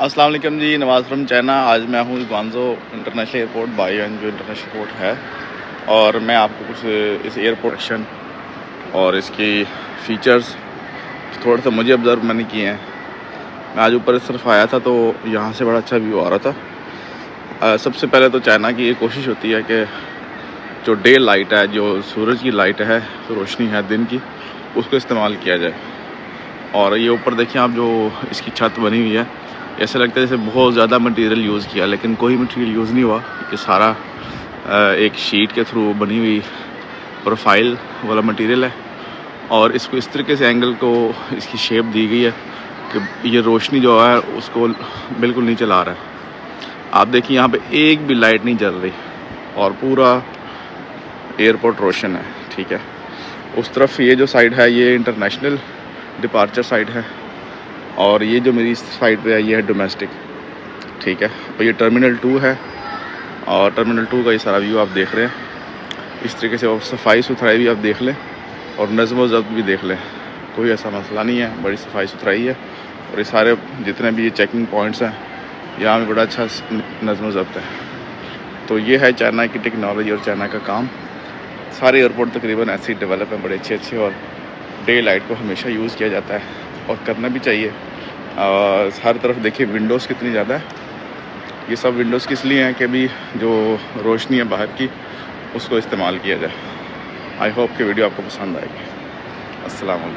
अस्सलाम वालेकुम जी, नवाज़ from China. आज मैं हूँ ग्वांगझो इंटरनेशनल एयरपोर्ट, बाओयन जो इंटरनेशनल एयरपोर्ट है, और मैं आपको कुछ इस एयरपोर्ट और इसकी फ़ीचर्स थोड़ा सा मुझे ऑब्ज़र्व मैंने किए हैं। मैं आज ऊपर इस तरफ आया था तो यहाँ से बड़ा अच्छा व्यू आ रहा था। सबसे पहले तो चाइना की ये कोशिश होती है कि जो डे लाइट है, जो सूरज की लाइट है, रोशनी है दिन की, उसको इस्तेमाल किया जाए। और ये ऊपर देखिए आप, जो इसकी छत बनी हुई है, ऐसा लगता है जैसे बहुत ज़्यादा मटेरियल यूज़ किया, लेकिन कोई मटेरियल यूज़ नहीं हुआ। ये सारा एक शीट के थ्रू बनी हुई प्रोफाइल वाला मटेरियल है, और इसको इस तरीके से एंगल को इसकी शेप दी गई है कि ये रोशनी जो है उसको बिल्कुल नीचे ला रहा है। आप देखिए यहाँ पे एक भी लाइट नहीं जल रही और पूरा एयरपोर्ट रोशन है। ठीक है, उस तरफ ये जो साइड है ये इंटरनेशनल डिपार्चर साइड है, और ये जो मेरी साइड पे है ये है डोमेस्टिक। ठीक है, और ये टर्मिनल 2 है, और टर्मिनल 2 का ये सारा व्यू आप देख रहे हैं इस तरीके से। और सफाई सुथराई भी आप देख लें और नज़्म व ज़ब्त भी देख लें, कोई ऐसा मसला नहीं है, बड़ी सफाई सुथराई है। और ये सारे जितने भी ये चेकिंग पॉइंट्स हैं, यहाँ भी बड़ा अच्छा नज़्म व ज़ब्त है। तो ये है चाइना की टेक्नोलॉजी और चाइना का काम। सारे एयरपोर्ट तकरीबन ऐसे ही डेवलप हैं, बड़े अच्छे, और डे लाइट को हमेशा यूज़ किया जाता है और करना भी चाहिए। हर तरफ देखिए विंडोज़ कितनी ज़्यादा है। ये सब विंडोज़ किस लिए हैं कि भी जो रोशनी है बाहर की, उसको इस्तेमाल किया जाए। आई होप कि वीडियो आपको पसंद आएगी। अस्सलाम वालेकुम।